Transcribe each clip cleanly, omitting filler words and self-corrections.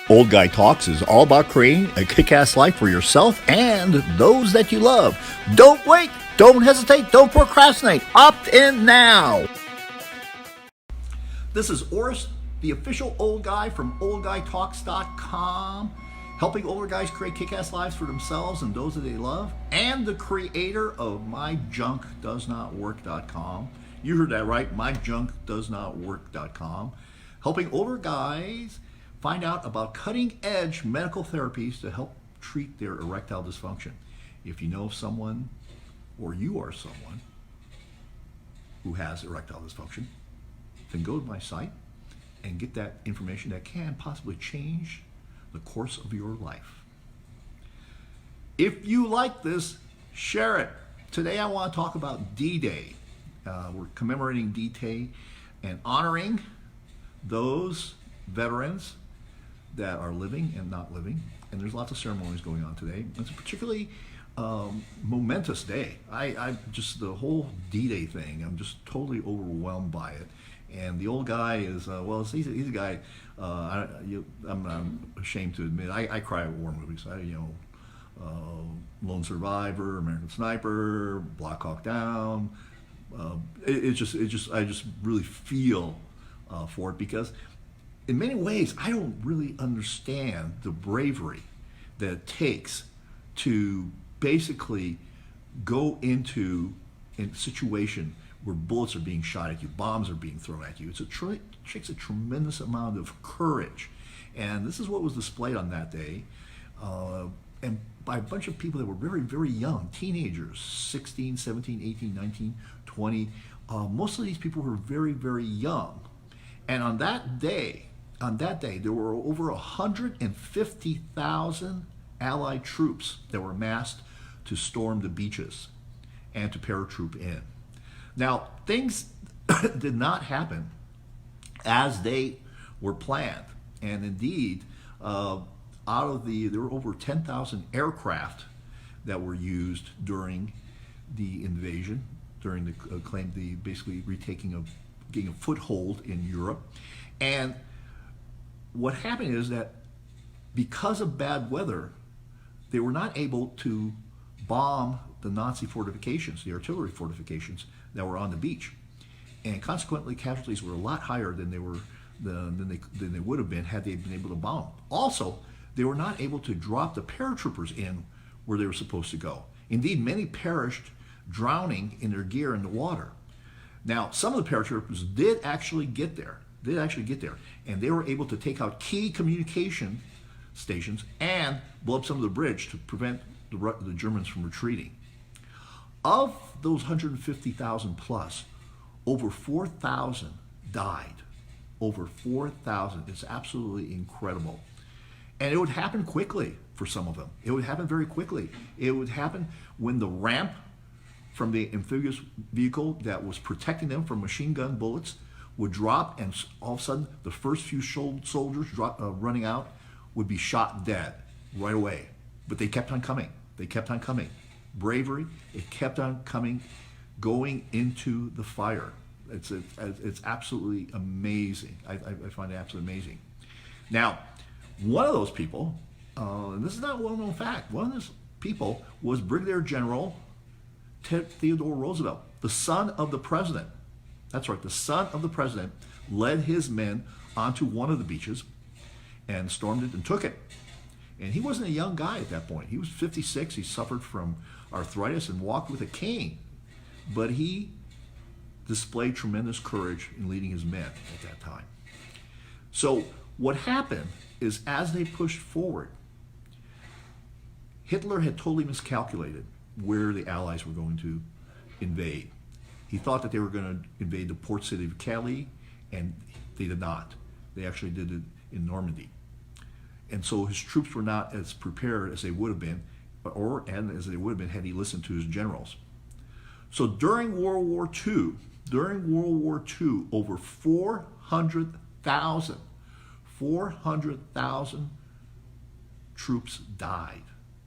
Old Guy Talks is all about creating a kick-ass life for yourself and those that you love. Don't wait, don't hesitate, don't procrastinate. Opt in now. This is Oris, the official old guy from oldguytalks.com, helping older guys create kick-ass lives for themselves and those that they love, and the creator of myjunkdoesnotwork.com. You heard that right, myjunkdoesnotwork.com, helping older guys find out about cutting-edge medical therapies to help treat their erectile dysfunction. If you know of someone, or you are someone, who has erectile dysfunction, then go to my site and get that information that can possibly change the course of your life. If you like this, share it. Today I want to talk about D-Day. We're commemorating D-Day and honoring those veterans that are living and not living, and there's lots of ceremonies going on today. It's a particularly momentous day. I just, the whole D-Day thing, I'm just totally overwhelmed by it. And the old guy is, he's a guy, I'm ashamed to admit, I cry at war movies. Lone Survivor, American Sniper, Black Hawk Down. I just really feel for it, because in many ways, I don't really understand the bravery that it takes to basically go into a situation where bullets are being shot at you, bombs are being thrown at you. It takes a tremendous amount of courage. And this is what was displayed on that day. And by a bunch of people that were very, very young, teenagers, 16, 17, 18, 19, 20. Most of these people were very, very young. And on that day, there were over 150,000 Allied troops that were massed to storm the beaches and to paratroop in. Now, things did not happen as they were planned. And indeed, there were over 10,000 aircraft that were used during the invasion, during the basically getting a foothold in Europe. And what happened is that because of bad weather, they were not able to bomb the Nazi fortifications, the artillery fortifications that were on the beach. And consequently, casualties were a lot higher than they would have been had they been able to bomb. Also, they were not able to drop the paratroopers in where they were supposed to go. Indeed, many perished drowning in their gear in the water. Now, some of the paratroopers did actually get there, and they were able to take out key communication stations and blow up some of the bridge to prevent the Germans from retreating. Of those 150,000 plus, over 4,000 died. Over 4,000. It's absolutely incredible. And it would happen quickly for some of them. It would happen very quickly. It would happen when the ramp from the amphibious vehicle that was protecting them from machine gun bullets would drop, and all of a sudden the first few soldiers running out would be shot dead right away. But they kept on coming. They kept on coming. Bravery, it kept on coming, going into the fire. It's absolutely amazing. I find it absolutely amazing. Now, one of those people, and this is not a well-known fact, one of those people was Brigadier General Theodore Roosevelt, the son of the president. That's right, the son of the president led his men onto one of the beaches and stormed it and took it. And he wasn't a young guy at that point. He was 56. He suffered from arthritis and walked with a cane. But he displayed tremendous courage in leading his men at that time. So what happened is, as they pushed forward, Hitler had totally miscalculated where the Allies were going to invade. He thought that they were going to invade the port city of Calais, and they did not. They actually did it in Normandy. And so his troops were not as prepared as they would have been, and as they would have been had he listened to his generals. So during World War II, over 400,000 troops died.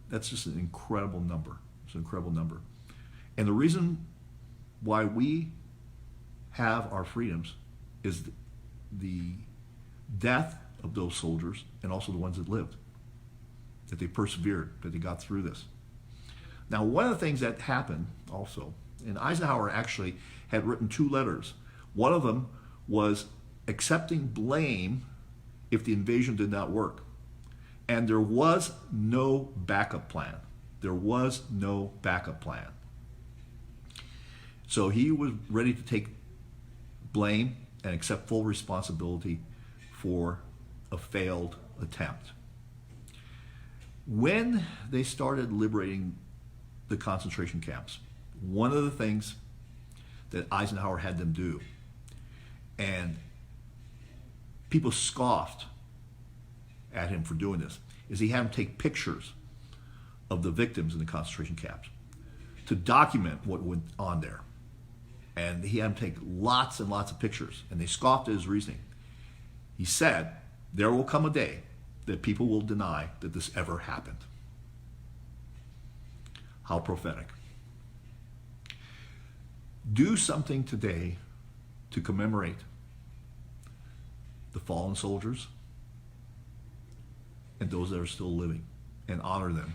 That's just an incredible number. It's an incredible number. And the reason why we have our freedoms is the death of those soldiers and also the ones that lived, that they persevered, that they got through this. Now, one of the things that happened also, and Eisenhower actually had written 2 letters. One of them was accepting blame if the invasion did not work. And there was no backup plan. There was no backup plan. So he was ready to take blame and accept full responsibility for a failed attempt. When they started liberating the concentration camps, one of the things that Eisenhower had them do, and people scoffed at him for doing this, is he had them take pictures of the victims in the concentration camps to document what went on there. And he had them take lots and lots of pictures, and they scoffed at his reasoning. He said, there will come a day that people will deny that this ever happened. How prophetic. Do something today to commemorate the fallen soldiers and those that are still living, and honor them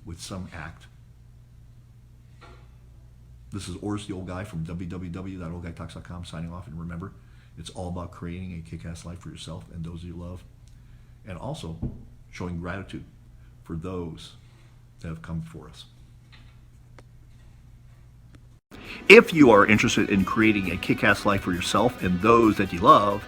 with some act. This is Oris, the Old Guy, from www.oldguytalks.com, signing off. And remember, it's all about creating a kick-ass life for yourself and those you love, and also showing gratitude for those that have come before us. If you are interested in creating a kick-ass life for yourself and those that you love,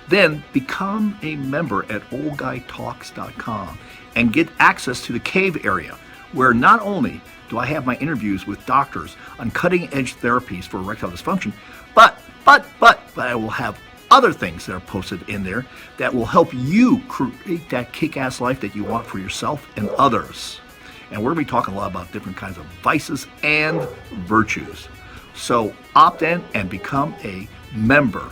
then become a member at oldguytalks.com and get access to the cave area, where not only do I have my interviews with doctors on cutting-edge therapies for erectile dysfunction, but I will have other things that are posted in there that will help you create that kick-ass life that you want for yourself and others. And we're going to be talking a lot about different kinds of vices and virtues. So opt in and become a member